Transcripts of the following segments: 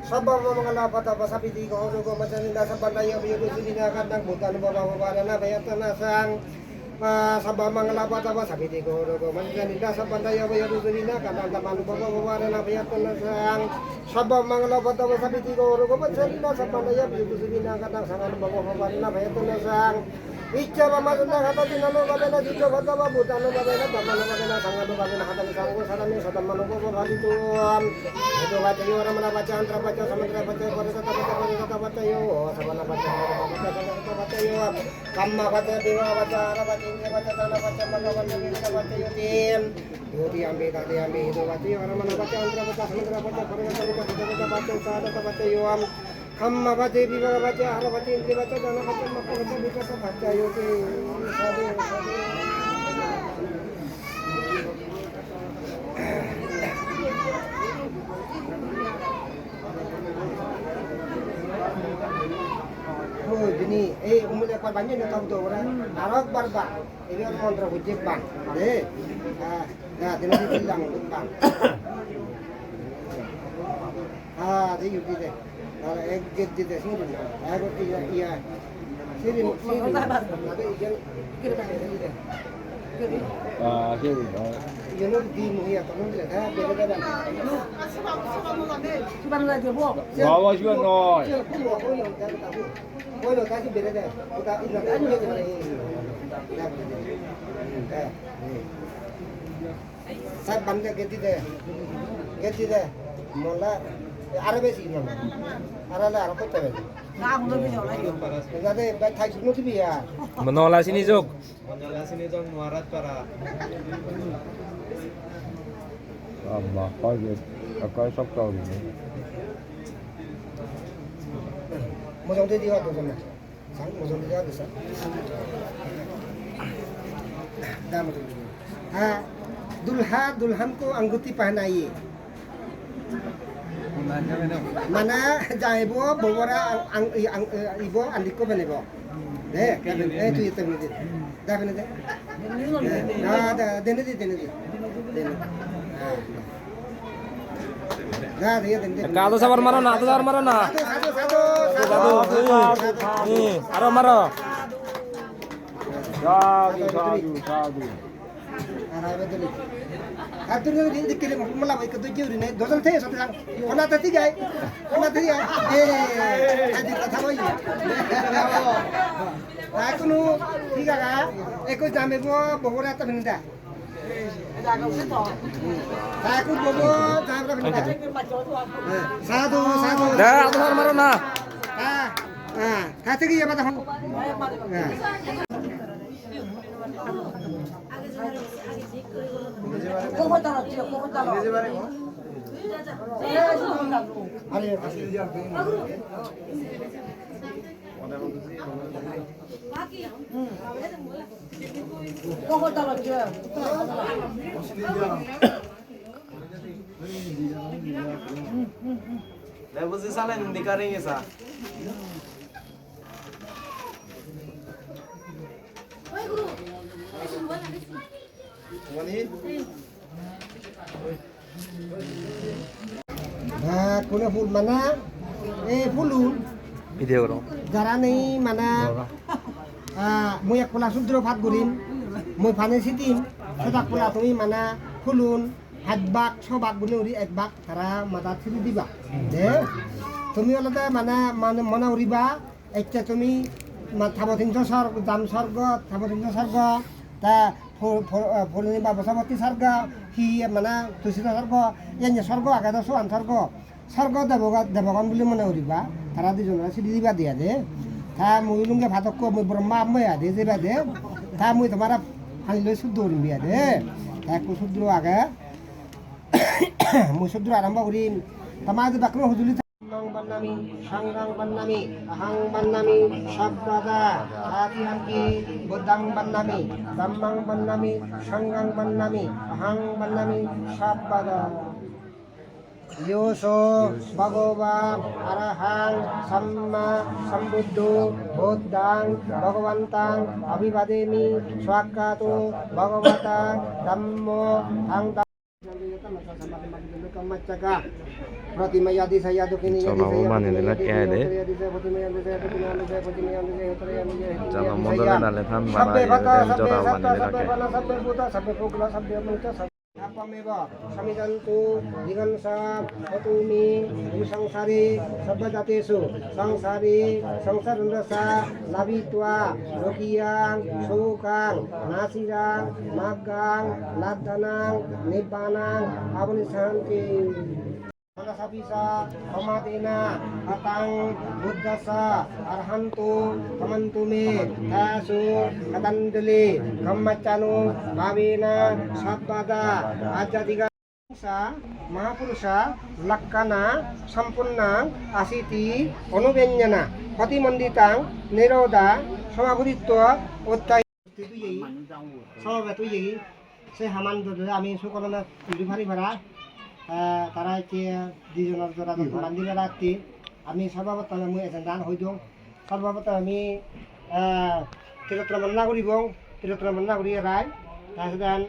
Sabang mga lapat apa sabi di ko ano ko masanin nasa bandayo biyo sini akan nang bukan bawa na bayatan nasang sabang mga lapat apa sabi di ko ano ko masanin nasa bandayo biyo sini akan nang taman bawa na bayatan nasang sabang mga lapat apa sabi di ko ano ko masanin nasa bandayo biyo sini akan nang sangan bawa na bayatan nasang Icha mama tunda kata dinalo kabena dito kata babu tano kabena tamano kabena sangano kabena kata sanggo salami sadam manogo bali tuam itu baca yo orang mana baca antra baca samudra baca pada kata baca yo sabana baca baca yo kamma baca dewa baca ara baca indra baca tana baca mana baca yo tim Yudi ambil tadi ambil itu baca yo orang mana baca antra baca samudra baca pada kata baca yo Kamma baca, bibaga baca, hara baca, indri baca, dana baca, maka baca, bikasa baca, yogi, sadu. Oh, jadi, umumnya apa banyak yang tahu tu orang, arak barba, ini orang kontra hujib bang, deh, tidak bilang bang, dia yogi deh. एक gate देते हैं single है वो ये सिरी ये लोग दी मुहिया तो हम ले था बेटे का सुबह ना जो वो वावा जो नॉय वो लोग ताकि बेटे का उता इतना ये जो है सब बंदे गेट दे मोला Arabe sih nama, Arale Arab kota beri. Jadi baik thai semua tu biar. Menolak sini jok. Muarat para. Allah, pagi, akai sok tahu ini. Mungkin tu dia tu sama. Sang, mungkin dia tu sah. Dah mungkin. Dulhan ko angguti pahanai. Mana jaibo bawara ibo andiko benebo. Deh, tu itu ni. Dah benar deh. Dah, dene di. Dah dia dene. Kado sabar maro na. Satu. Nih, aro maro. Sadu. Arabe tu. Atur ni dia kira malam ikut tujuh ni. Dosal teh satu sang. Kena tadi gay. Adi kata boy. Aku nu tiga kan. Aku jambe bohora tak benda. Aku bobo jambe benda. Satu. Dah, atu sabar maro na. Hati kia pada. Kau tahu dia, kau tahu. Kau tahu dia. Dah buat salah ni dikarengi sah. Kuna full mana? Fulun. Video karo. Garani mana? Muyak pula sudro phat gurin. Mui phane sitim. Sedak pula tumi mana? Fulun. Hadbak, sobak gunuri ekbak. Tara mata siri diba. Deh. Tumi olada mana uriba. Ekca tumi thabotin sarga, dam sarga, thabotin sarga. Ta Polini bapa sabati sarga hi mana tusina sarga yang sarga agak tu soan sarga dabagan beli mana uriba tara di zona si di dia deh ta muilungnya batok ko mui berma ya deh deh ta mui tamara halilo sudur dia deh ta ku sudur agak mui sudur aramba urin tamada bakro huduli Sanggang Bannami, Ahang Bannami, Shabbada, Hati-hati, Budang Bannami, Dammang Bannami, Sanggang Bannami, Ahang Bannami, Shabbada. Yoso Bhagavan Arahang Samma Sambuddho Buddhang Bhagavantang Abhivademi Swakato Bhagavata Dhammo Hang Pratimayadi saya dukini Apameva samidantu dengan sa otumi sangsari sabadatesu sangsari sangsarandasa labitwa lokiyang sukang nasirang magang ladanang nibbanang abunisanti Manasabisa pamatina atang buddhasa arhantu kamantume tasu katandeli kammacanu bhavena sabbada ajadiga sa mahapurusha lakkana sampurnang asiti anubenyana patimanditang niroda samabuditwa uttai tuyi samabatuyi se hamandu ami sukolana dibari bara তারা হচ্ছে দুজনের জোড়া ধরান দিবে রাত্রি আমি সর্বপ্রথম আমি এজেন্ডান হই দিওঁ সর্বপ্রথম আমি তিলোত্তম বন্দনা কৰিব তিলোত্তম বন্দনা কৰি রায় তাৰপিছত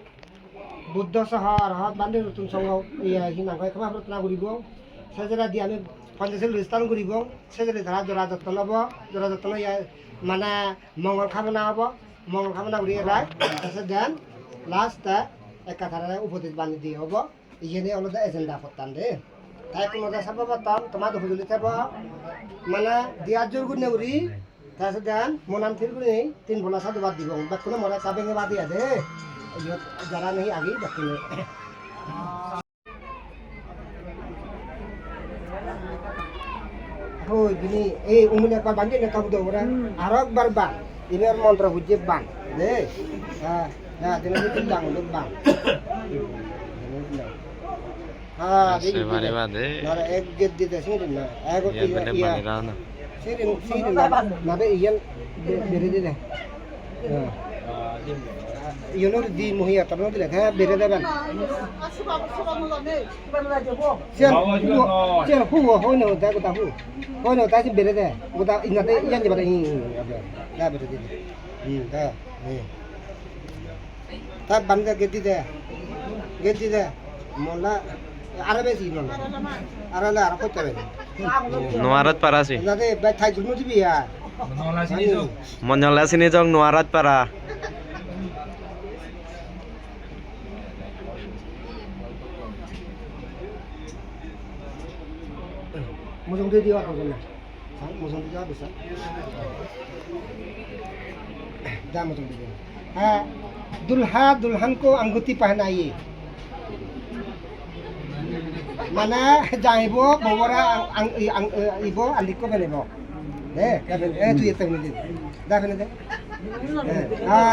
বুদ্ধ সহ রহত বান্ধি নতুন সংঘ সিনাংঘই ক্ষমা প্ৰাৰ্থনা কৰিব সেজেৰা দি আমি পঞ্চায়ত ৰেজিষ্টাৰ কৰিব সেজেৰে ধৰা জোড়া যত্ন ল'ব জোড়া যত্ন মানে মঙ্গল কামনা হ'ব মঙ্গল কামনা কৰি রায় তাৰপিছত দেন লাষ্ট এক কথাৰে উপদেশ বান্ধি দিয়ে হ'ব ini ada agenda kotan deh. Tapi kalau ada siapa batam, teman tu hujul itu apa? Mana diajar guna negeri, kemudian monantir guna tin bola satu bat digong. Bakuna mulai sabeng bat dia deh. Jalan ni agi bakuna. Oh gini, umumnya apa banjir ni tahu tu orang Arab barban. Ini orang montra hujib bang, deh. Nah, dia ni tindang untuk bang. हाँ सेवारे बादे नारे एक gate दे सिंह ना एक ये बने बने रहा ना सिंह ना नारे इयन बेरे दे हाँ इयन और दी मुहिया तब ना दिले हाँ बेरे दे बन सियान हुआ हो ना होता है कुता हो ना होता है बेरे दे कुता इन्ना ते इयन जब ini dah beरे दे dah tak banda गेट दे मोला Arabe sih non. Arala Arab kau cakap. Nuarat para sih. Nanti baik thai dulu sih ya. Menyola sini jong nuarat para. Musong dia apa sana? Musong dia bisa. Dah musong dia. Dulha dulhan ko angguti pahanai. Mana jaibo bawara ang ibo andiko benebo tu itu ini dah benede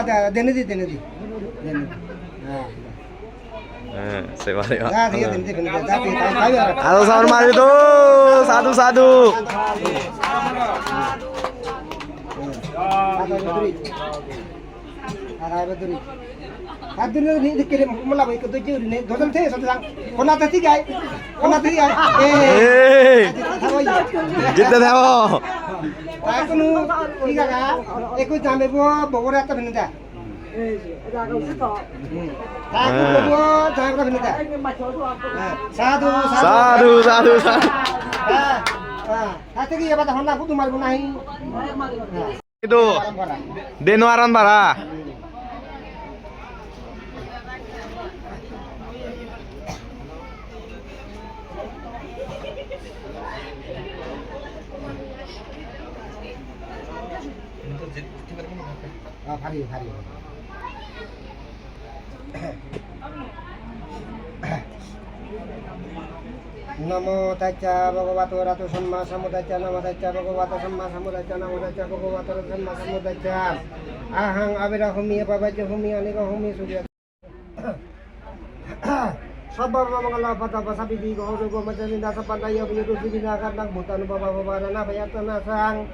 dah denedi सेवारे dah dia denedi dah dia Halo sahur mari tu satu Hadir ni dikirim mula baik tu je ni dosan the satu sang kona tadi gay Kita tahu aku nu tiga ka aku jambe bo bogora ta benida aku bo jambe ta benida sadu hati ki apa ta honda aku tu mar gunahi itu denuaran para hari Namo tassa bhagavato arahato samma sambuddhassa namo tassa bhagavato samma sambuddhassa namo tassa bhagavato samma sambuddhassa ahang abirahumi apabajahumi anikahumi surya Sabab mga lapata pasabidi ko hurugo masalinda sa pantayo biyudo sininakan ng butano bababara na bayatan na sang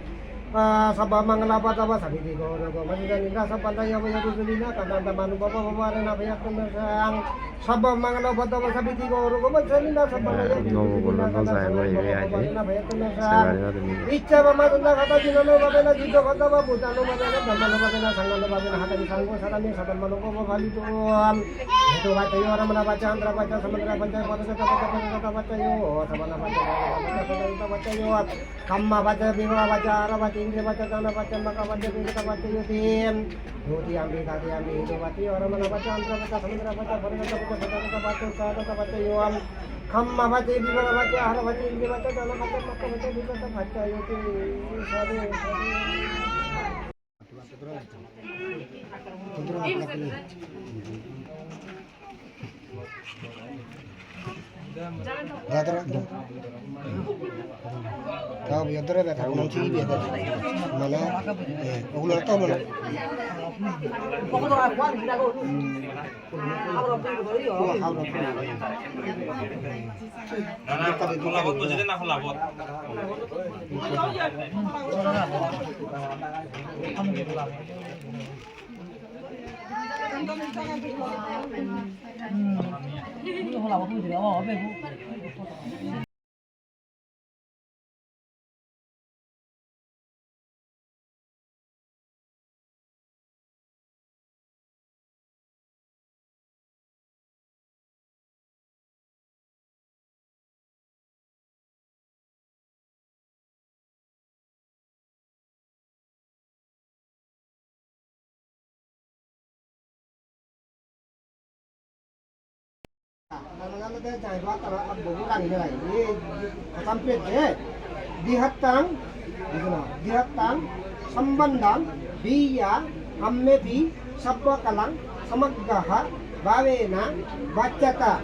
sabab mga lapata pasabidi ko hurugo masalinda sa pantayo biyudo sininakan ng tamano bababara na bayatan na sang sabba mangala bata sabiti ko ro ko majani na sabba na ya 너무 몰라서 잘 보여야지. ইচ্ছা বা মাদনা খাতা দিনানো বাবে না যুদ্ধ কথা বা বুঝানো বাবে না ধর্মানো বাবে না সাঙ্গানো বাবে না হাতানি সাঙ্গ সারানি সাধারণ মানুষ ভালি তো itu baca yo orang mana baca andra baca samudra baca pada baca yo sabana baca baca yo kamma baca bima baca ara baca indri baca dana baca maka baca kita baca yo tim Dudi ambil tadi ambil itu baca yo orang mana baca andra baca samudra baca pada baca yo kamma baca bima baca ara baca indri baca dana baca maka baca kita baca yo tim sare Kau biar terus dah tak kunci biar dah. Mana? Ular tahu mana? Kalau dia cari buat kalau abu bulan ini lagi, ini sampai deh dihatang, di mana? Dihatang, sambandang, biya, ammebi, sabwa kalang, samaggaha, bawena, bacata,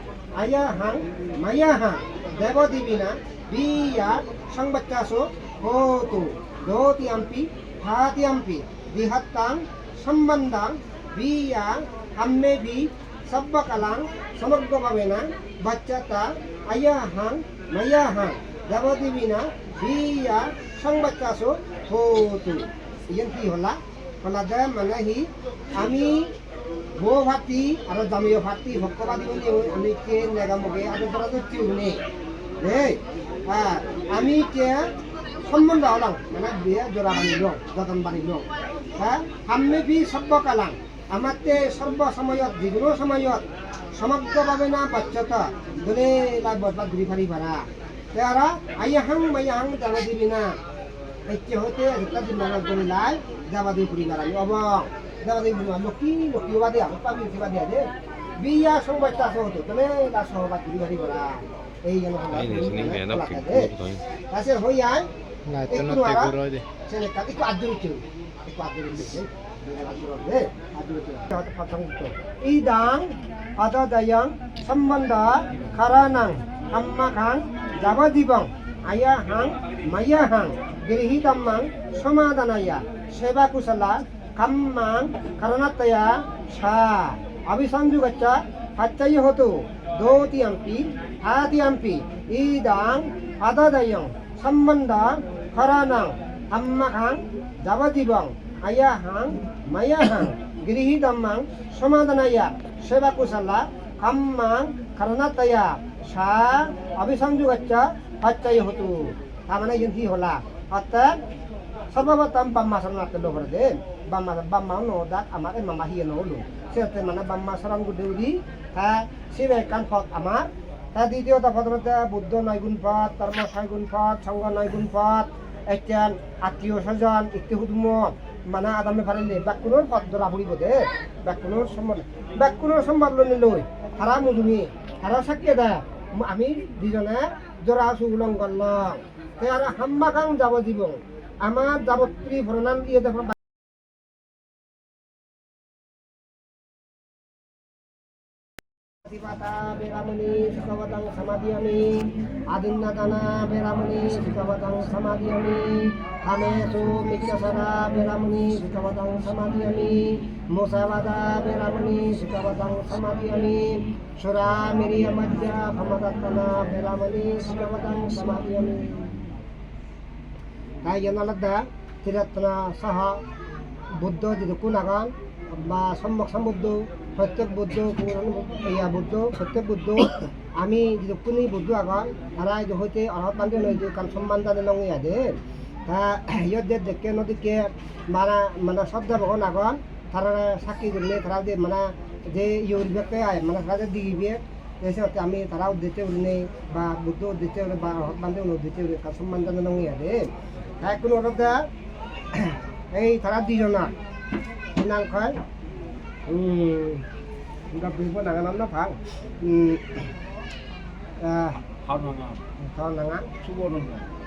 ayahang, mayahang, devadivina, biya, sangbacaso, hotu, doti ampi, hati ampi, dihatang, sambandang, biya, ammebi, sabwa kalang, samagga bawena bacata ayahang mayahang devadivina biya sangbacaso hotu iyan ki hola palada manahi ami bo bhati aro jamiyo bhati bhokkovadi boli ami ke nagamoge ado dara to tiune ami ke সম্বন্ধ হলাম মানে বিয়ে জোড়া বানিল যতন বানিল হ্যাঁ আমি B সর্বকালাং আমাতে সর্বসময়ত যিকোনো সময়ত সমগ্রভাবে না বাচ্চাতা দলে লাগ বদলা ঘুরি ফারি ভাড়া তারা আয়াহাং মায়াহাং জানা দিবি না একে হতে একটা দিন নানা গলি লাই যাবা দি ঘুরি নারাই অবং যাবা দি ঘুরি লকি লকি বাদে আমি পাবি কিবা দিয়া দে বিয়া সংবাদটা হতো দলে লা সহবাদ ঘুরি ফারি ভাড়া এই জন্য আছে হই আয় একটু নোয়ারা ছেলে কাটি একটু Aduri idang ada dayang sambanda karanang hammakang jabadibang ayahang mayahang girihidamang samadanaya sebakusala kammang karanataya sha abisanjugacha haccayi hotu doti ampi hati ampi idang ada dayang sambanda karanang hammakang jabadibang ayahang mayahang girihidamang samadanaya sebakusala kammang karanataya sha abisangjugacha haccayi hotu tamana yun hi hola atta sarvabatam bamma sarana telo berde bamma no dak amare mama hi no lu sete mana bamma sarang gudeuri ha sibe kan phot amar ta দ্বিতীয় পদরতে বুদ্ধ নয়গুণ পথ কর্ম ছয়গুণ পথ সঙ্গ নয়গুণ পথ একজন আত্মীয় স্বজন একটি হুদম মানে আদামে ফারিলে ব্যাকুণর পদ ধরা পড়িব দে ব্যাকুণর সম্বাদ লই হারা মুদুমি হারা সাক্ষী দেয় আমি দুজনে জোড়া সুগুলং করলাম তে আর হাম্মাকাং যাব দিব আমার যাবত্রী ভরণান দিয়ে দেখো Sipata beramani sukawatang samadhyami adinnatana beramani sukawatang samadhyami kamesu mikyasara beramani sukawatang samadhyami musavada beramani sukawatang samadhyami sura miriya madhya phamadattana beramani sukawatang samadhyami kaya naladda tiratna saha buddha jidukunagan ba sambak sambuddho প্রত্যেক বুদ্ধ ইয়া বুদ্ধ প্রত্যেক বুদ্ধ আমি যখনই বুদ্ধ আগন তারা হইতে অরহত বান্ধব নয় যে কাল সম্মান জানে নং ইয়াদে তা ইয়ত দেখে নদীকে মানে শ্রদ্ধা ভগবান আগন তারা সাক্ষী করলে তারা যে মানে যে ইউর ব্যক্তি আয় মানে তারা যে দিবে এসে আমি তারা উদ্দেশ্যে উঠলে বা বুদ্ধ উদ্দেশ্যে উঠে বা অরহত বান্ধব উদ্দেশ্যে উঠে কাল সম্মান জানে নং ইয়াদে তাই কোনো অর্থ এই তারা দুজনা নাম কয় গাবরিবো নাগানাম না ভাং থাও নাঙা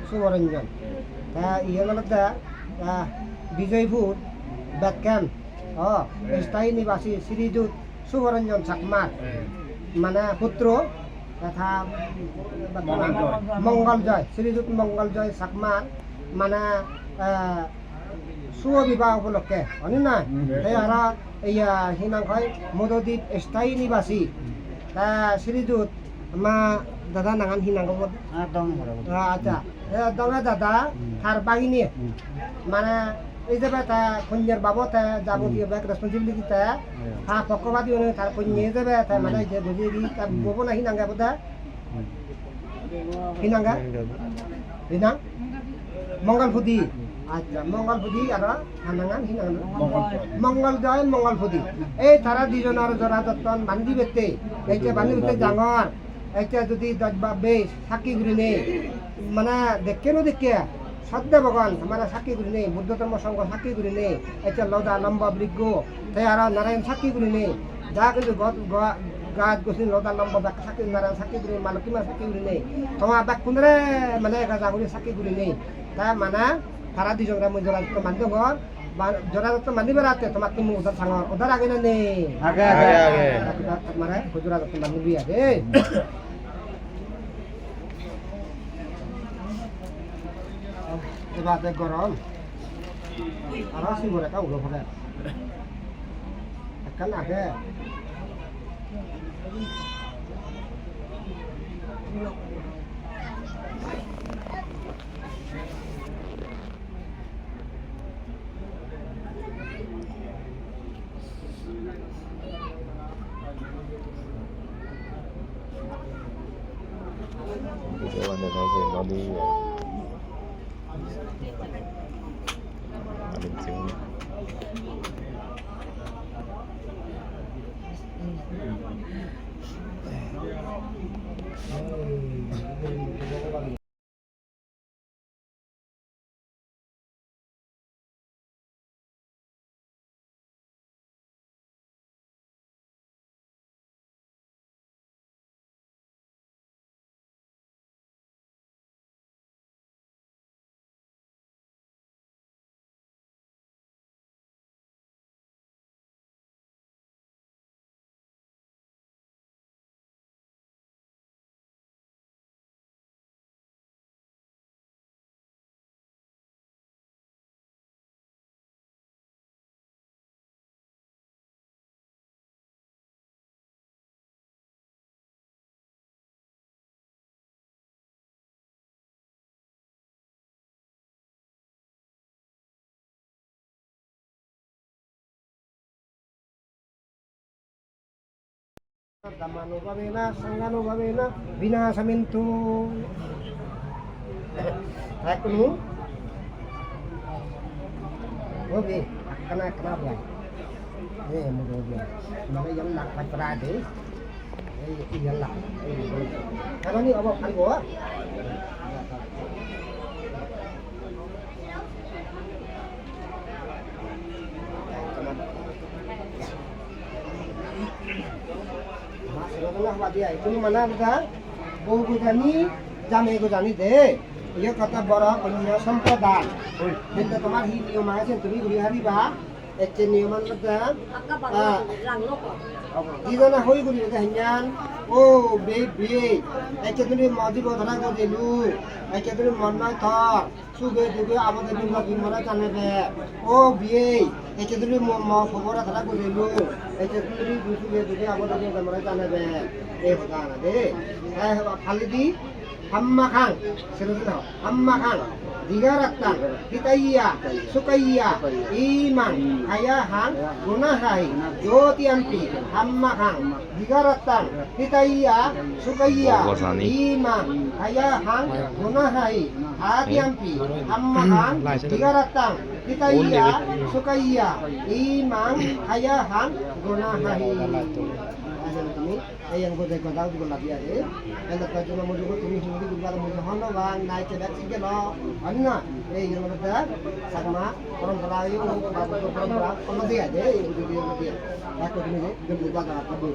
সুবরঞ্জন তা ইয়ে গলতে বিজয়পুর বেতকেন স্থায়ী নিবাসী শ্রীযুত সুবরঞ্জন চাকমার মানে পুত্র তথা মঙ্গলজয় শ্রীযুত মঙ্গলজয় চাকমার মানে শুভ বিবাহ উপলক্ষে হয়নি না এই আর ইয়া হিনাং হয় মধুদ্বীপ স্থায়ী নিবাসী তা শ্রীযুত মা দাদা নাগান হিনাঙ্গ আচ্ছা দমে দাদা তার বাগিনী মানে এই যে তা কন্যার বাবদ যাবতীয় ব্যাগ রেসপন্সিবিলিটি তা হ্যাঁ পক্ষবাদী তার কন্যা যাবে তাই মানে যে বুঝি তার বব না হিনাঙ্গা বোধা হিনাঙ্গা হিনাং মঙ্গলফুদি আচ্ছা মঙ্গলফুদি আর হানাঙ্গান হিনাঙ্গা মঙ্গলজয় মঙ্গলফুদি এই তারা দুজনের জরা যতন বান্ধি বেতে এইটা বান্ধি বেতে ডাঙর এইটা যদি দজবা বেশ সাক্ষী ঘুরি নেই মানে দেখে নো দেখে শ্রদ্ধা ভগবান মানে সাক্ষী ঘুরি নেই বুদ্ধ ধর্ম সংঘ সাক্ষী ঘুরি নেই এইটা লদা লম্বা বৃক্ষ তাই আর নারায়ণ সাক্ষী ঘুরি নেই যা কিন্তু গাছ গছি লদা লম্বা ব্যাগ সাক্ষী নারায়ণ সাক্ষী ঘুরি মানে কিমা সাক্ষী ঘুরি নেই তোমার ব্যাগ কোনরে মানে গাজা ঘুরি সাক্ষী ঘুরি নেই তাই মানে তারা দুজনরা মই জোড়া যত্ন মানতে ঘর জোড়া যত্ন মানিবে রাতে তোমার তুমি উধার সাঙর উধার আগে না নেই আগে মানে জোড়া যত্ন মানিবি আগে এবার গরম আর সিমর একটা উড়ো ফেলে একখান আগে Video anh nói về nó đi mình chịu Damanubhavena sanganubhavena vinasamintu Ekunu Gobi kena belai mau gobi mana yang nak pacara deh yang nak kalau ni apa kan gua dia itu mana kita bau gudani jame gudani deh ia kata bara punya semprodan kita kemar hi niom aja tumi guri hari bah ece nioman kita di sana hoi guri kita henyan oh baby ece tumi maju bodana ko delu ece tumi mana thar suge duge আমাদের দুর্গা বিমরা জানাবে ও বিয়ে ece tumi mau khobora thara ko delu ece tumi suge duge আমাদের বিমরা জানাবে এই কথা না দে খালি দি হাম্মা খান সেরকম না হাম্মা খান digaratang hitaiya sukaiya imang ayahang gunahai jotiampi hammakang digaratang hitaiya sukaiya imang ayahang gunahai atiampi hammakang digaratang hitaiya sukaiya imang ayahang gunahai. তুমি এই বোঝাই কথা দিব লাগি আছে এন্ড তার জন্য মজু তুমি হিন্দি বুঝবার মজু হন বা নাইতে দেখি গেল হয় না এই মধ্যে সাকমা পরম্পরা এই পরম্পরা অন্য দিয়ে আছে এই বুঝি দিয়ে এক তুমি যে দাদা আপনি